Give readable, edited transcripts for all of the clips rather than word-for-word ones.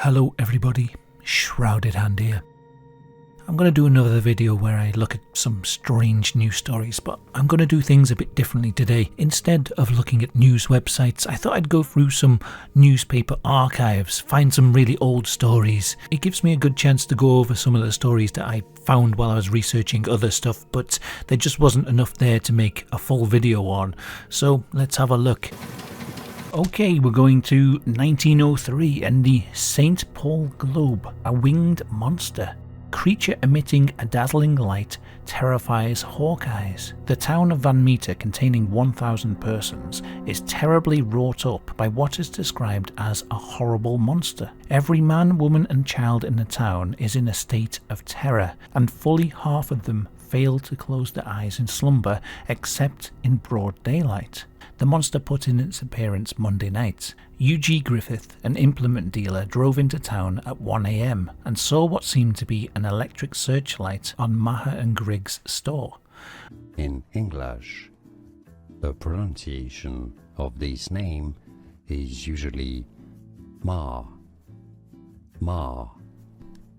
Hello everybody, Shrouded hand here. I'm going to do another video where I look at some strange news stories, but I'm going to do things a bit differently today. Instead of looking at news websites, I thought I'd go through some newspaper archives, find some really old stories. It gives me a good chance to go over some of the stories that I found while I was researching other stuff, but there just wasn't enough there to make a full video on. So let's have a look. Okay, we're going to 1903 and the St. Paul Globe, a winged monster. Creature emitting a dazzling light terrifies Hawkeyes. The town of Van Meter, containing 1,000 persons, is terribly wrought up by what is described as a horrible monster. Every man, woman and child in the town is in a state of terror, and fully half of them fail to close their eyes in slumber except in broad daylight. The monster put in its appearance Monday night. U.G. Griffith, an implement dealer, drove into town at 1 a.m. and saw what seemed to be an electric searchlight on Maher and Griggs' store. In English, the pronunciation of this name is usually Ma.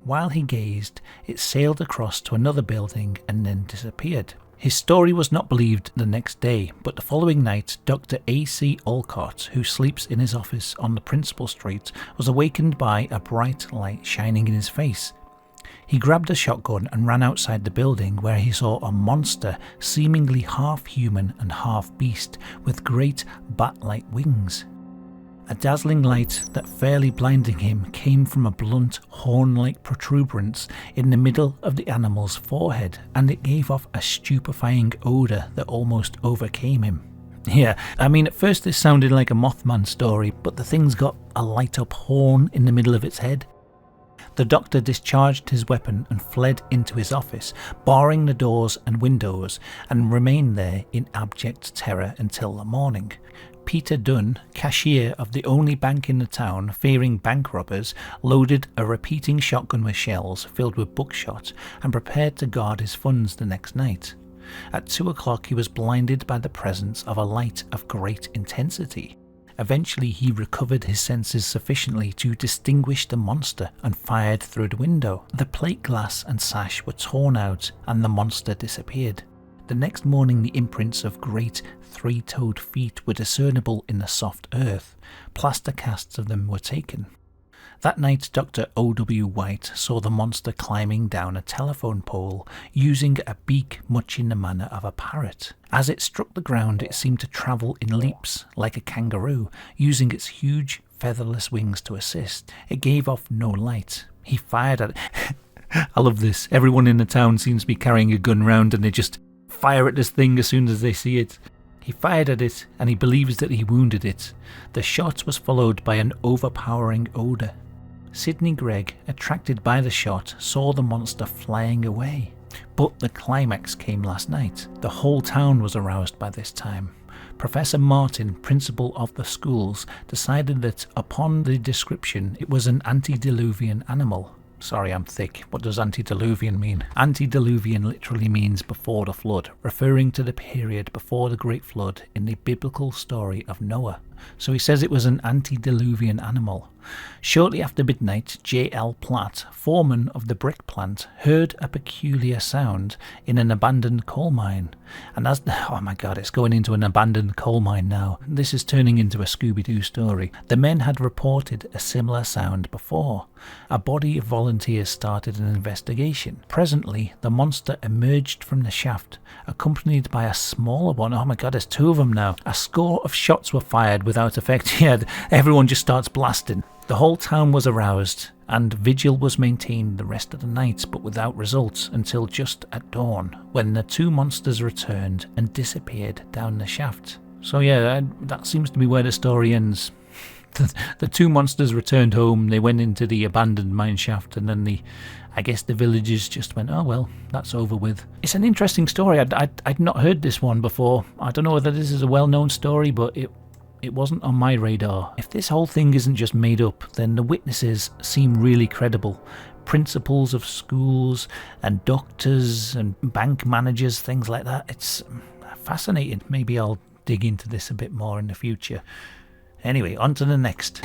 While he gazed, it sailed across to another building and then disappeared. His story was not believed the next day, but the following night, Dr. A.C. Olcott, who sleeps in his office on the principal street, was awakened by a bright light shining in his face. He grabbed a shotgun and ran outside the building, where he saw a monster, seemingly half human and half beast, with great bat-like wings. A dazzling light that fairly blinding him came from a blunt, horn-like protuberance in the middle of the animal's forehead, and it gave off a stupefying odour that almost overcame him. Yeah, I mean, at first this sounded like a Mothman story, but the thing's got a light-up horn in the middle of its head. The doctor discharged his weapon and fled into his office, barring the doors and windows, and remained there in abject terror until the morning. Peter Dunn, cashier of the only bank in the town, fearing bank robbers, loaded a repeating shotgun with shells filled with buckshot and prepared to guard his funds the next night. At 2 o'clock he was blinded by the presence of a light of great intensity. Eventually he recovered his senses sufficiently to distinguish the monster and fired through the window. The plate glass and sash were torn out and the monster disappeared. The next morning the imprints of great three-toed feet were discernible in the soft earth. Plaster casts of them were taken. That night Dr. O.W. White saw the monster climbing down a telephone pole, using a beak much in the manner of a parrot. As it struck the ground it seemed to travel in leaps, like a kangaroo, using its huge featherless wings to assist. It gave off no light. He fired at it. I love this. Everyone in the town seems to be carrying a gun round and they just fire at this thing as soon as they see it. He fired at it and he believes that he wounded it. The shot was followed by an overpowering odour. Sidney Gregg, attracted by the shot, saw the monster flying away. But the climax came last night. The whole town was aroused by this time. Professor Martin, principal of the schools, decided that upon the description it was an antediluvian animal. Sorry, I'm thick. What does antediluvian mean? Antediluvian literally means before the flood, referring to the period before the Great Flood in the biblical story of Noah. So he says it was an antediluvian animal. Shortly after midnight, J.L. Platt, foreman of the brick plant, heard a peculiar sound in an abandoned coal mine. And oh my god, it's going into an abandoned coal mine now. This is turning into a Scooby-Doo story. The men had reported a similar sound before. A body of volunteers started an investigation. Presently, the monster emerged from the shaft, accompanied by a smaller one. Oh my god, there's two of them now. A score of shots were fired without effect. Yeah, everyone just starts blasting. The whole town was aroused, and vigil was maintained the rest of the night, but without results until just at dawn, when the two monsters returned and disappeared down the shaft. So yeah, that seems to be where the story ends. The two monsters returned home, they went into the abandoned mine shaft, and then I guess the villagers just went, oh well, that's over with. It's an interesting story. I'd not heard this one before. I don't know whether this is a well-known story, but it wasn't on my radar. If this whole thing isn't just made up, then the witnesses seem really credible. Principals of schools and doctors and bank managers, things like that. It's fascinating. Maybe I'll dig into this a bit more in the future. Anyway, on to the next.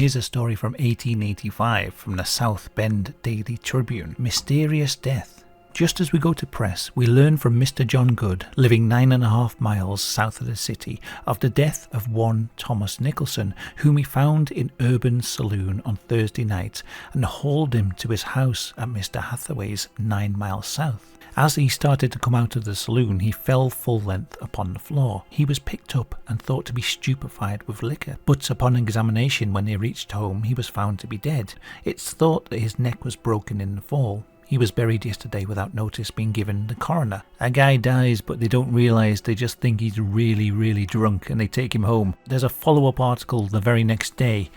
Here's a story from 1885 from the South Bend Daily Tribune. Mysterious death. Just as we go to press, we learn from Mr. John Good, living 9.5 miles south of the city, of the death of one Thomas Nicholson, whom he found in Urban's saloon on Thursday night and hauled him to his house at Mr. Hathaway's 9 miles south. As he started to come out of the saloon, he fell full length upon the floor. He was picked up and thought to be stupefied with liquor, but upon examination when they reached home, he was found to be dead. It's thought that his neck was broken in the fall. He was buried yesterday without notice being given the coroner. A guy dies, but they don't realise, they just think he's really, really drunk and they take him home. There's a follow-up article the very next day,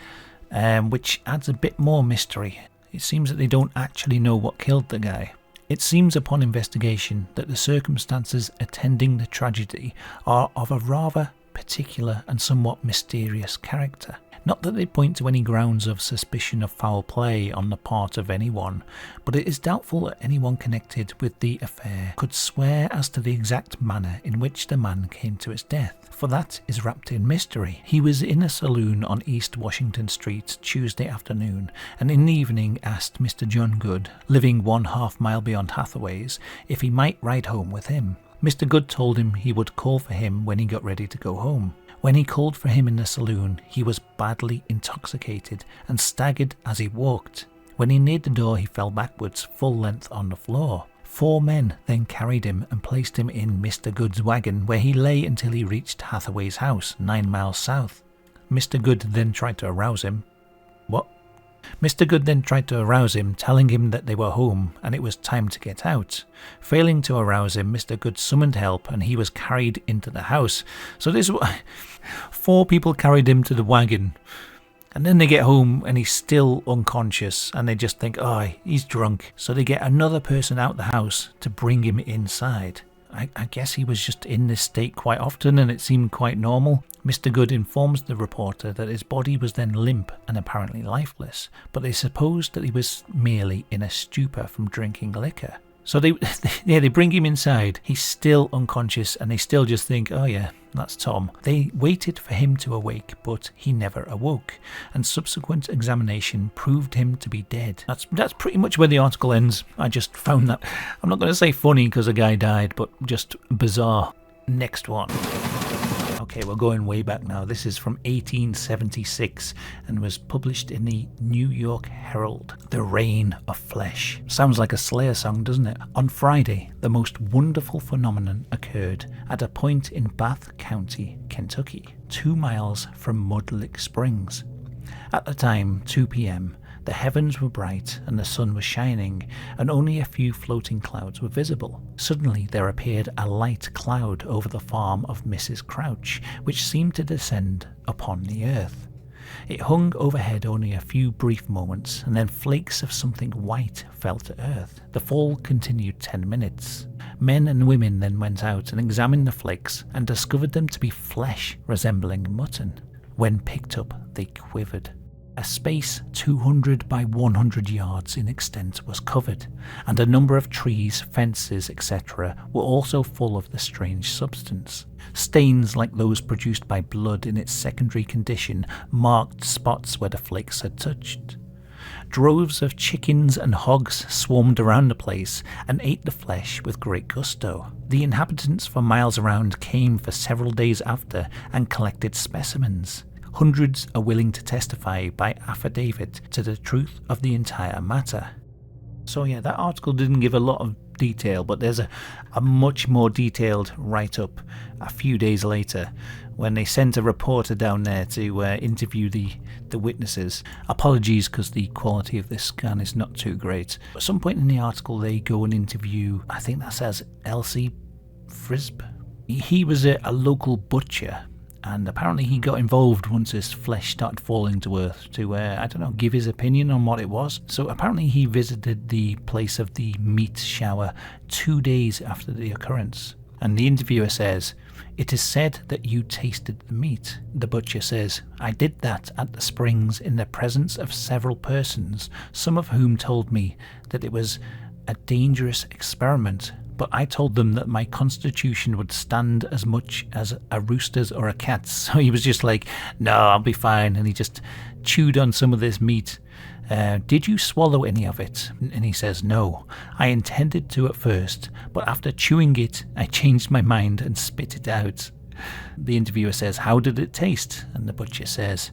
which adds a bit more mystery. It seems that they don't actually know what killed the guy. It seems upon investigation that the circumstances attending the tragedy are of a rather particular and somewhat mysterious character. Not that they point to any grounds of suspicion of foul play on the part of anyone, but it is doubtful that anyone connected with the affair could swear as to the exact manner in which the man came to his death, for that is wrapped in mystery. He was in a saloon on East Washington Street Tuesday afternoon, and in the evening asked Mr. John Good, living 1/2 mile beyond Hathaway's, if he might ride home with him. Mr. Good told him he would call for him when he got ready to go home. When he called for him in the saloon, he was badly intoxicated and staggered as he walked. When he neared the door, he fell backwards, full length on the floor. 4 men then carried him and placed him in Mr. Good's wagon, where he lay until he reached Hathaway's house, 9 miles south. Mr. Good then tried to arouse him. Mr. Good then tried to arouse him, telling him that they were home and it was time to get out. Failing to arouse him, Mr. Good summoned help and he was carried into the house. So this 4 people carried him to the wagon. And then they get home and he's still unconscious and they just think, oh, he's drunk. So they get another person out the house to bring him inside. I guess he was just in this state quite often and it seemed quite normal. Mr. Good informs the reporter that his body was then limp and apparently lifeless, but they supposed that he was merely in a stupor from drinking liquor. So they bring him inside. He's still unconscious and they still just think, oh yeah, that's Tom. They waited for him to awake, but he never awoke, and subsequent examination proved him to be dead. That's pretty much where the article ends. I just found that, I'm not going to say funny because a guy died, but just bizarre. Next one. Okay, we're going way back now. This is from 1876 and was published in the New York Herald. The Rain of Flesh. Sounds like a Slayer song, doesn't it? On Friday, the most wonderful phenomenon occurred at a point in Bath County, Kentucky, 2 miles from Mud Lick Springs. At the time, 2 p.m., the heavens were bright and the sun was shining, and only a few floating clouds were visible. Suddenly there appeared a light cloud over the farm of Mrs. Crouch, which seemed to descend upon the earth. It hung overhead only a few brief moments, and then flakes of something white fell to earth. The fall continued 10 minutes. Men and women then went out and examined the flakes and discovered them to be flesh resembling mutton. When picked up, they quivered. A space 200 by 100 yards in extent was covered, and a number of trees, fences, etc. were also full of the strange substance. Stains like those produced by blood in its secondary condition marked spots where the flakes had touched. Droves of chickens and hogs swarmed around the place and ate the flesh with great gusto. The inhabitants for miles around came for several days after and collected specimens. Hundreds are willing to testify by affidavit to the truth of the entire matter. So yeah, that article didn't give a lot of detail, but there's a much more detailed write-up a few days later when they sent a reporter down there to interview the witnesses. Apologies because the quality of this scan is not too great. At some point in the article they go and interview, I think that says Elsie Frisb. He was a local butcher, and apparently he got involved once his flesh started falling to earth to, give his opinion on what it was. So apparently he visited the place of the meat shower 2 days after the occurrence. And the interviewer says, "It is said that you tasted the meat." The butcher says, "I did that at the springs in the presence of several persons, some of whom told me that it was a dangerous experiment, but I told them that my constitution would stand as much as a rooster's or a cat's. So he was just like, no, I'll be fine. And he just chewed on some of this meat. Did you swallow any of it? And he says, no. I intended to at first, but after chewing it, I changed my mind and spit it out. The interviewer says, how did it taste? And the butcher says,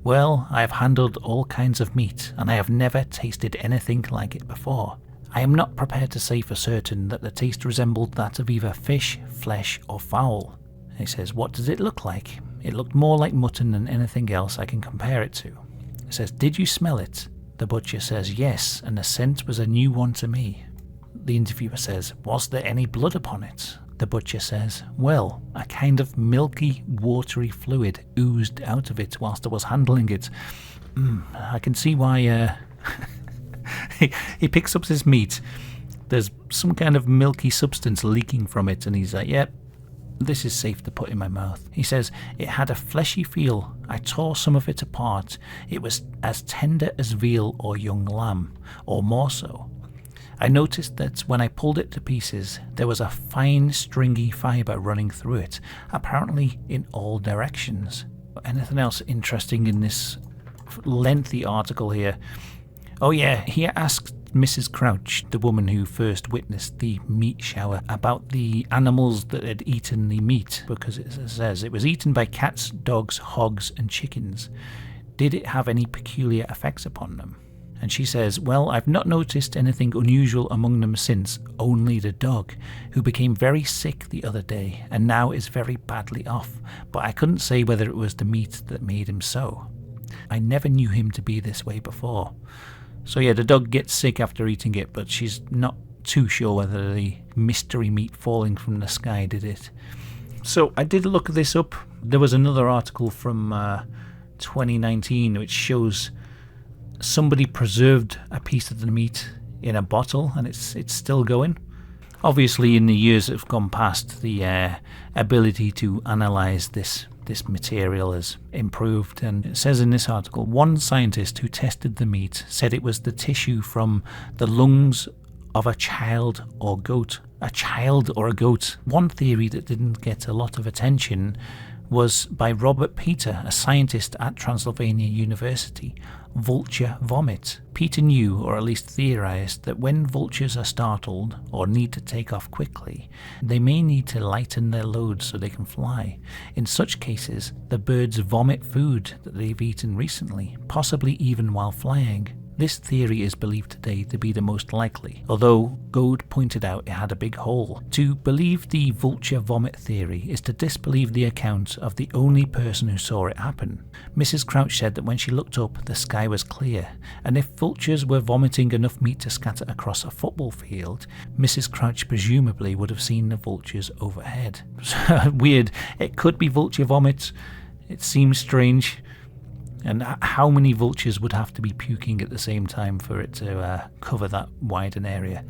well, I have handled all kinds of meat, and I have never tasted anything like it before. I am not prepared to say for certain that the taste resembled that of either fish, flesh, or fowl. And he says, what does it look like? It looked more like mutton than anything else I can compare it to. He says, did you smell it? The butcher says, yes, and the scent was a new one to me. The interviewer says, was there any blood upon it? The butcher says, well, a kind of milky, watery fluid oozed out of it whilst I was handling it. I can see why he picks up this meat. There's some kind of milky substance leaking from it, and he's like, yep, this is safe to put in my mouth. He says, it had a fleshy feel. I tore some of it apart. It was as tender as veal or young lamb, or more so. I noticed that when I pulled it to pieces, there was a fine stringy fibre running through it, apparently in all directions. Anything else interesting in this lengthy article here? Oh yeah, he asked Mrs. Crouch, the woman who first witnessed the meat shower, about the animals that had eaten the meat, because it says it was eaten by cats, dogs, hogs and chickens. Did it have any peculiar effects upon them? And she says, well, I've not noticed anything unusual among them since, only the dog, who became very sick the other day and now is very badly off, but I couldn't say whether it was the meat that made him so. I never knew him to be this way before. So yeah, the dog gets sick after eating it, but she's not too sure whether the mystery meat falling from the sky did it. So I did look this up. There was another article from 2019 which shows somebody preserved a piece of the meat in a bottle, and it's still going. Obviously, in the years that have gone past, the ability to analyse this material has improved, and it says in this article, one scientist who tested the meat said it was the tissue from the lungs of a child or goat. A child or a goat. One theory that didn't get a lot of attention was by Robert Peter, a scientist at Transylvania University. Vulture vomit. Peter knew, or at least theorized, that when vultures are startled or need to take off quickly, they may need to lighten their load so they can fly. In such cases, the birds vomit food that they've eaten recently, possibly even while flying. This theory is believed today to be the most likely, although Goad pointed out it had a big hole. To believe the vulture vomit theory is to disbelieve the account of the only person who saw it happen. Mrs. Crouch said that when she looked up, the sky was clear, and if vultures were vomiting enough meat to scatter across a football field, Mrs. Crouch presumably would have seen the vultures overhead. Weird. It could be vulture vomit. It seems strange. And how many vultures would have to be puking at the same time for it to cover that wide an area?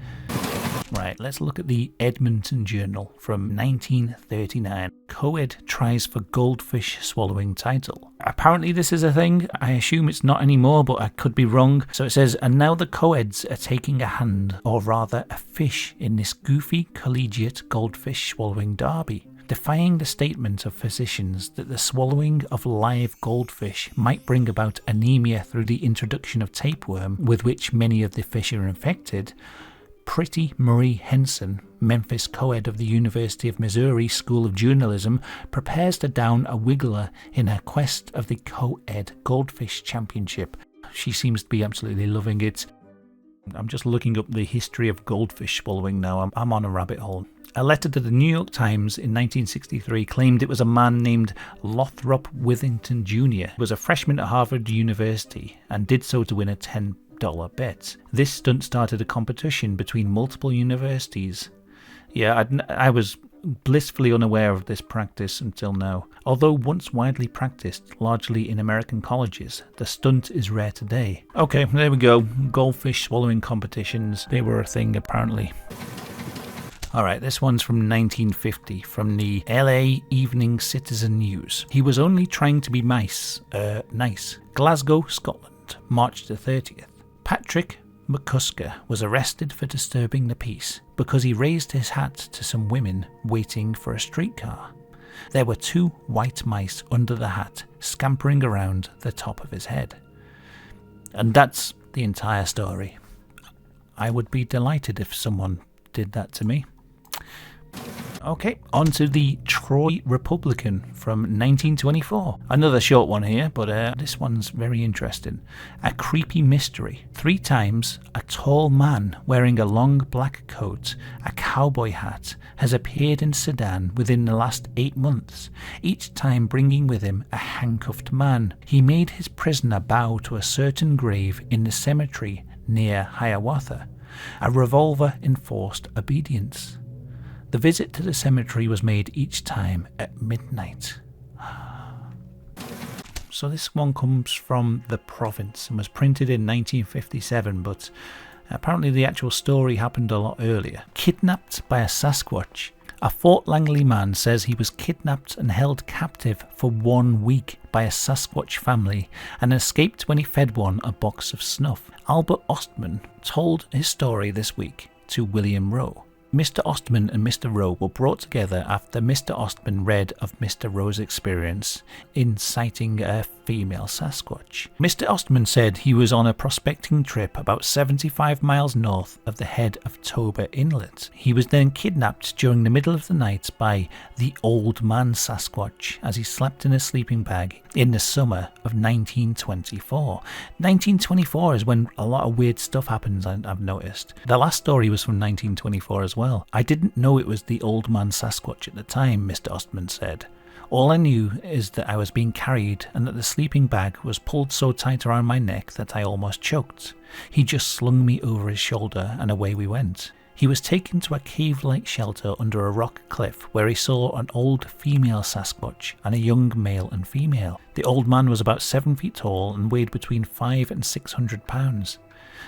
Right, let's look at the Edmonton Journal from 1939. Co-ed tries for goldfish swallowing title. Apparently this is a thing. I assume it's not anymore, but I could be wrong. So it says, and now the co-eds are taking a hand, or rather a fish, in this goofy collegiate goldfish swallowing derby. Defying the statement of physicians that the swallowing of live goldfish might bring about anemia through the introduction of tapeworm, with which many of the fish are infected, Pretty Marie Henson, Memphis co-ed of the University of Missouri School of Journalism, prepares to down a wiggler in her quest of the co-ed Goldfish Championship. She seems to be absolutely loving it. I'm just looking up the history of goldfish swallowing now. I'm on a rabbit hole. A letter to the New York Times in 1963 claimed it was a man named Lothrop Withington Jr. who was a freshman at Harvard University and did so to win a $10 bet. This stunt started a competition between multiple universities. Yeah, I was blissfully unaware of this practice until now. Although once widely practiced, largely in American colleges, the stunt is rare today. Okay, there we go. Goldfish swallowing competitions. They were a thing apparently. Alright, this one's from 1950, from the LA Evening Citizen News. He was only trying to be nice. Glasgow, Scotland, March the 30th. Patrick McCusker was arrested for disturbing the peace because he raised his hat to some women waiting for a streetcar. There were 2 white mice under the hat, scampering around the top of his head. And that's the entire story. I would be delighted if someone did that to me. Okay, on to the Troy Republican from 1924. Another short one here, but this one's very interesting. A creepy mystery. 3 times, a tall man wearing a long black coat, a cowboy hat, has appeared in Sedan within the last 8 months, each time bringing with him a handcuffed man. He made his prisoner bow to a certain grave in the cemetery near Hiawatha. A revolver enforced obedience. The visit to the cemetery was made each time at midnight. So this one comes from the province and was printed in 1957, but apparently the actual story happened a lot earlier. Kidnapped by a Sasquatch. A Fort Langley man says he was kidnapped and held captive for 1 week by a Sasquatch family and escaped when he fed one a box of snuff. Albert Ostman told his story this week to William Rowe. Mr. Ostman and Mr. Rowe were brought together after Mr. Ostman read of Mr. Rowe's experience in sighting a female Sasquatch. Mr. Ostman said he was on a prospecting trip about 75 miles north of the head of Toba Inlet. He was then kidnapped during the middle of the night by the Old Man Sasquatch as he slept in a sleeping bag in the summer of 1924. 1924 is when a lot of weird stuff happens, I've noticed. The last story was from 1924 as well. I didn't know it was the Old Man Sasquatch at the time, Mr. Ostman said. All I knew is that I was being carried and that the sleeping bag was pulled so tight around my neck that I almost choked. He just slung me over his shoulder and away we went. He was taken to a cave-like shelter under a rock cliff where he saw an old female Sasquatch and a young male and female. The old man was about 7 feet tall and weighed between 500 and 600 pounds.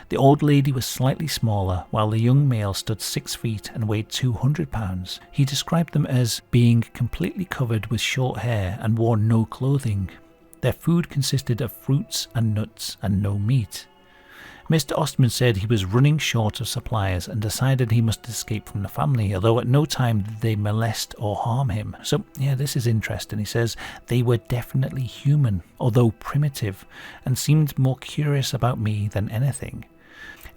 The old lady was slightly smaller, while the young male stood 6 feet and weighed 200 pounds. He described them as being completely covered with short hair and wore no clothing. Their food consisted of fruits and nuts and no meat. Mr. Ostman said he was running short of supplies and decided he must escape from the family, although at no time did they molest or harm him. So, yeah, this is interesting. He says they were definitely human, although primitive, and seemed more curious about me than anything.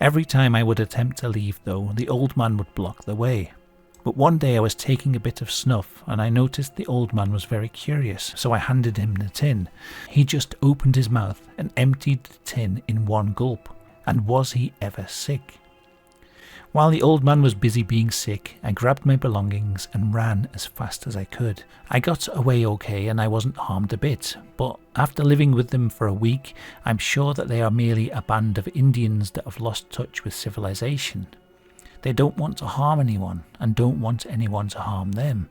Every time I would attempt to leave, though, the old man would block the way. But one day I was taking a bit of snuff and I noticed the old man was very curious, so I handed him the tin. He just opened his mouth and emptied the tin in one gulp. And was he ever sick? While the old man was busy being sick, I grabbed my belongings and ran as fast as I could. I got away okay and I wasn't harmed a bit, but after living with them for a week, I'm sure that they are merely a band of Indians that have lost touch with civilization. They don't want to harm anyone and don't want anyone to harm them.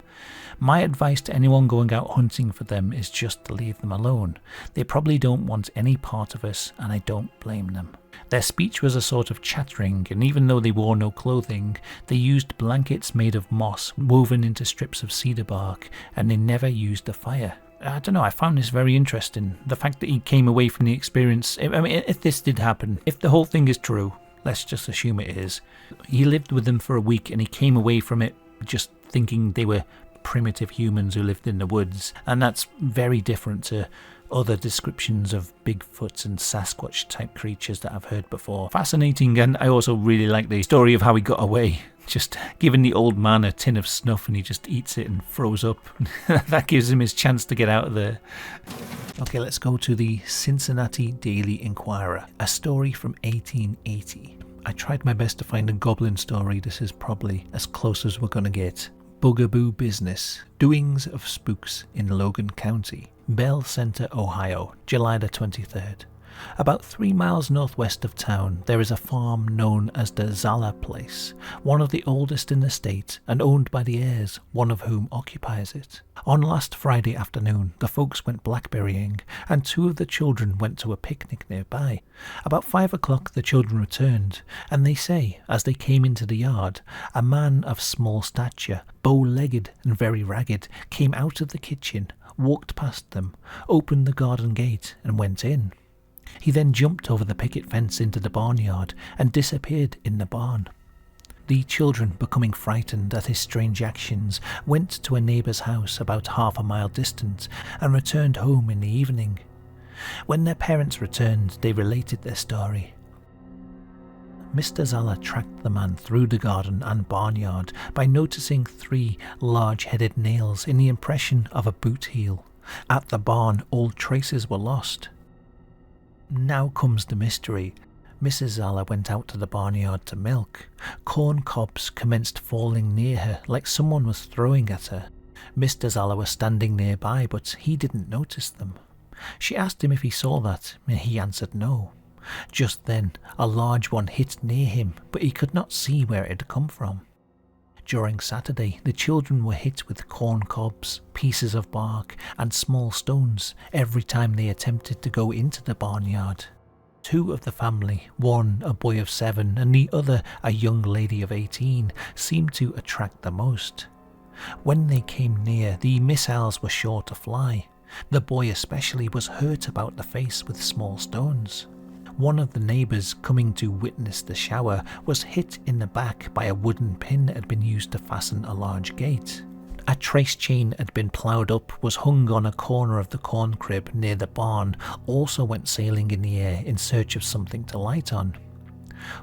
My advice to anyone going out hunting for them is just to leave them alone. They probably don't want any part of us and I don't blame them. Their speech was a sort of chattering, and even though they wore no clothing, they used blankets made of moss woven into strips of cedar bark, and they never used a fire. I don't know, I found this very interesting. The fact that he came away from the experience, I mean, if this did happen, if the whole thing is true, let's just assume it is. He lived with them for a week and he came away from it just thinking they were primitive humans who lived in the woods, and that's very different to other descriptions of Bigfoots and Sasquatch type creatures that I've heard before. Fascinating, and I also really like the story of how he got away. Just giving the old man a tin of snuff and he just eats it and froze up. That gives him his chance to get out of there. Okay, let's go to the Cincinnati Daily Inquirer, a story from 1880. I tried my best to find a goblin story. This is probably as close as we're going to get. Bugaboo Business, Doings of Spooks in Logan County, Bell Center, Ohio, July the 23rd. About 3 miles northwest of town, there is a farm known as the Zala Place, one of the oldest in the state and owned by the heirs, one of whom occupies it. On last Friday afternoon, the folks went blackberrying, and 2 of the children went to a picnic nearby. About 5 o'clock the children returned, and they say, as they came into the yard, a man of small stature, bow-legged and very ragged, came out of the kitchen, walked past them, opened the garden gate, and went in. He then jumped over the picket fence into the barnyard and disappeared in the barn. The children, becoming frightened at his strange actions, went to a neighbour's house about half a mile distant and returned home in the evening. When their parents returned, they related their story. Mr. Zala tracked the man through the garden and barnyard by noticing 3 large-headed nails in the impression of a boot heel. At the barn, all traces were lost. Now comes the mystery. Mrs. Zala went out to the barnyard to milk. Corn cobs commenced falling near her like someone was throwing at her. Mr. Zala was standing nearby, but he didn't notice them. She asked him if he saw that, and he answered no. Just then, a large one hit near him, but he could not see where it had come from. During Saturday, the children were hit with corn cobs, pieces of bark, and small stones every time they attempted to go into the barnyard. 2 of the family, one a boy of 7 and the other a young lady of 18, seemed to attract the most. When they came near, the missiles were sure to fly. The boy especially was hurt about the face with small stones. One of the neighbours, coming to witness the shower, was hit in the back by a wooden pin that had been used to fasten a large gate. A trace chain had been ploughed up, was hung on a corner of the corn crib near the barn, also went sailing in the air in search of something to light on.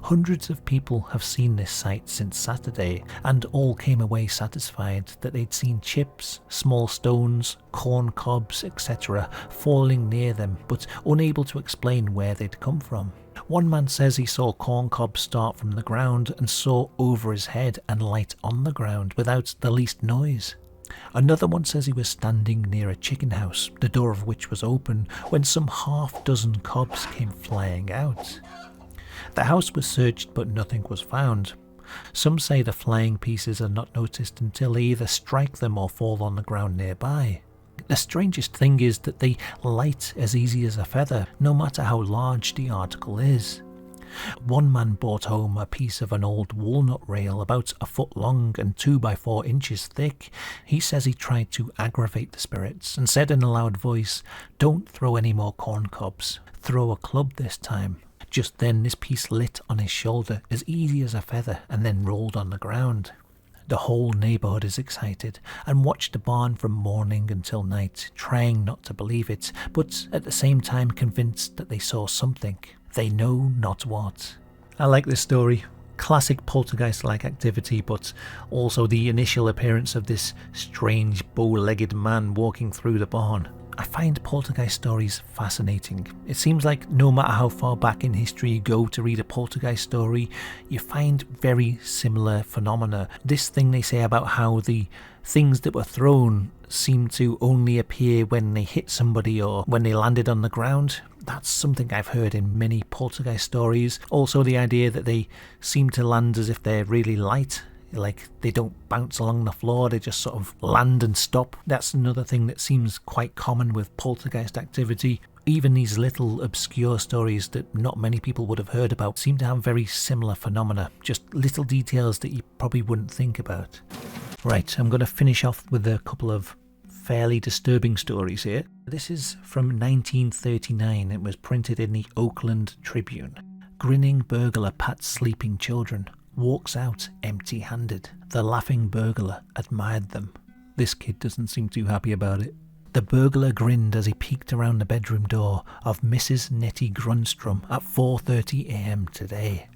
Hundreds of people have seen this sight since Saturday, and all came away satisfied that they'd seen chips, small stones, corn cobs, etc. falling near them, but unable to explain where they'd come from. One man says he saw corn cobs start from the ground and soar over his head and light on the ground without the least noise. Another one says he was standing near a chicken house, the door of which was open, when some half-dozen cobs came flying out. The house was searched, but nothing was found. Some say the flying pieces are not noticed until they either strike them or fall on the ground nearby. The strangest thing is that they light as easy as a feather, no matter how large the article is. One man brought home a piece of an old walnut rail about a foot long and 2 by 4 inches thick. He says he tried to aggravate the spirits and said in a loud voice, "Don't throw any more corn cobs. Throw a club this time." Just then this piece lit on his shoulder as easy as a feather and then rolled on the ground. The whole neighbourhood is excited and watched the barn from morning until night, trying not to believe it, but at the same time convinced that they saw something. They know not what. I like this story. Classic poltergeist-like activity, but also the initial appearance of this strange bow-legged man walking through the barn. I find poltergeist stories fascinating. It seems like no matter how far back in history you go to read a poltergeist story, you find very similar phenomena. This thing they say about how the things that were thrown seem to only appear when they hit somebody or when they landed on the ground. That's something I've heard in many poltergeist stories. Also the idea that they seem to land as if they're really light. Like they don't bounce along the floor, they just sort of land and stop. That's another thing that seems quite common with poltergeist activity. Even these little obscure stories that not many people would have heard about seem to have very similar phenomena, just little details that you probably wouldn't think about. Right, I'm going to finish off with a couple of fairly disturbing stories here. This is from 1939. It was printed in the Oakland Tribune. Grinning burglar pats sleeping children. Walks out empty-handed. The laughing burglar admired them. This kid doesn't seem too happy about it. The burglar grinned as he peeked around the bedroom door of Mrs. Nettie Grunstrom at 4:30 a.m. today.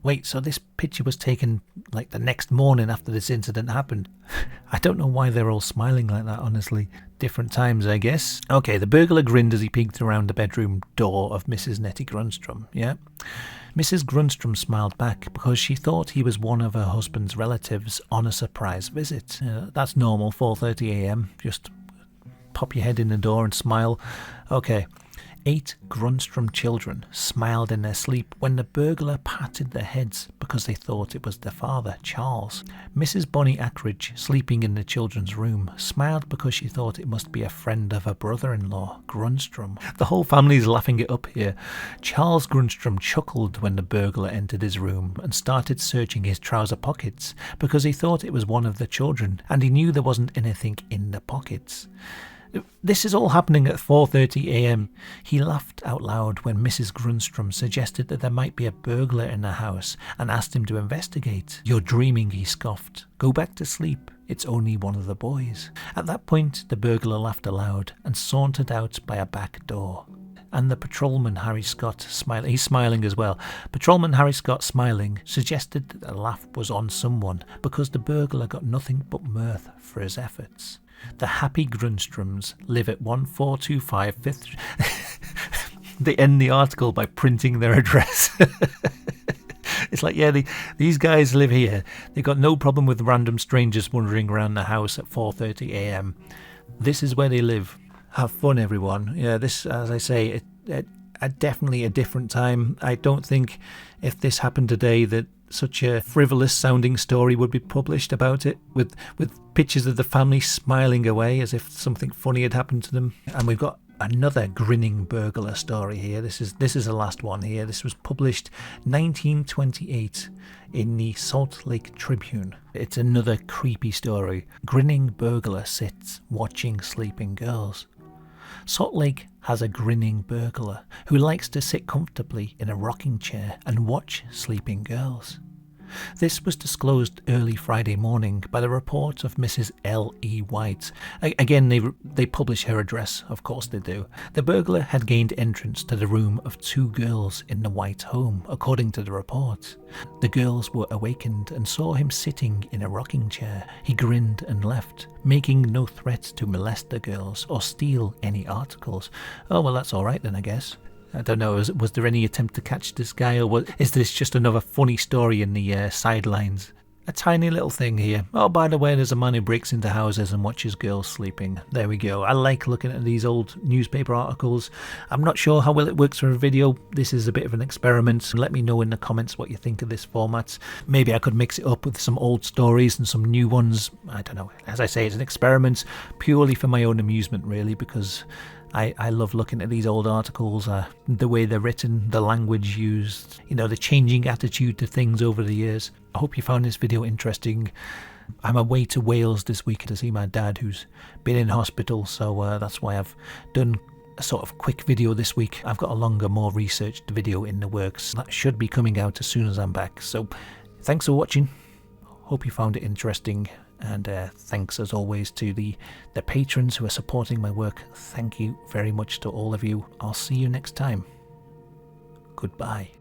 Wait, so this picture was taken like the next morning after this incident happened? I don't know why they're all smiling like that, honestly. Different times, I guess. Okay, the burglar grinned as he peeked around the bedroom door of Mrs. Nettie Grunstrom, yeah? Mrs. Grunstrom smiled back because she thought he was one of her husband's relatives on a surprise visit. That's normal, 4:30 a.m. Just pop your head in the door and smile. Okay. 8 Grunstrom children smiled in their sleep when the burglar patted their heads because they thought it was their father, Charles. Mrs. Bonnie Ackridge, sleeping in the children's room, smiled because she thought it must be a friend of her brother-in-law, Grunstrom. The whole family's laughing it up here. Charles Grunstrom chuckled when the burglar entered his room and started searching his trouser pockets because he thought it was one of the children and he knew there wasn't anything in the pockets. This is all happening at 4:30 a.m. He laughed out loud when Mrs. Grunstrom suggested that there might be a burglar in the house and asked him to investigate. "You're dreaming," he scoffed. "Go back to sleep. It's only one of the boys." At that point, the burglar laughed aloud and sauntered out by a back door. And the patrolman Harry Scott, he's smiling as well. Patrolman Harry Scott, smiling, suggested that the laugh was on someone because the burglar got nothing but mirth for his efforts. The happy Grunstroms live at 1425 Fifth. They end the article by printing their address. It's like, yeah, these guys live here. They got no problem with random strangers wandering around the house at 4:30 a.m. This is where they live. Have fun, everyone. Yeah, this, as I say, definitely a different time. I don't think if this happened today that such a frivolous sounding story would be published about it, with pictures of the family smiling away as if something funny had happened to them. And we've got another grinning burglar story here. This is the last one here. This was published 1928 in the Salt Lake Tribune. It's another creepy story. Grinning burglar sits watching sleeping girls. Salt Lake has a grinning burglar who likes to sit comfortably in a rocking chair and watch sleeping girls. This was disclosed early Friday morning by the report of Mrs. L.E. White. Again, they publish her address, of course they do. The burglar had gained entrance to the room of two girls in the White home, according to the report. The girls were awakened and saw him sitting in a rocking chair. He grinned and left, making no threat to molest the girls or steal any articles. Oh, well, that's all right then, I guess. I don't know, was there any attempt to catch this guy, or is this just another funny story in the sidelines? A tiny little thing here. Oh, by the way, there's a man who breaks into houses and watches girls sleeping. There we go. I like looking at these old newspaper articles. I'm not sure how well it works for a video. This is a bit of an experiment. Let me know in the comments what you think of this format. Maybe I could mix it up with some old stories and some new ones. I don't know. As I say, it's an experiment purely for my own amusement, really, because I love looking at these old articles, the way they're written, the language used, the changing attitude to things over the years. I hope you found this video interesting. I'm away to Wales this week to see my dad, who's been in hospital, so that's why I've done a sort of quick video this week. I've got a longer, more researched video in the works. That should be coming out as soon as I'm back. So thanks for watching. Hope you found it interesting. And thanks as always to the patrons who are supporting my work. Thank you very much to all of you. I'll see you next time. Goodbye.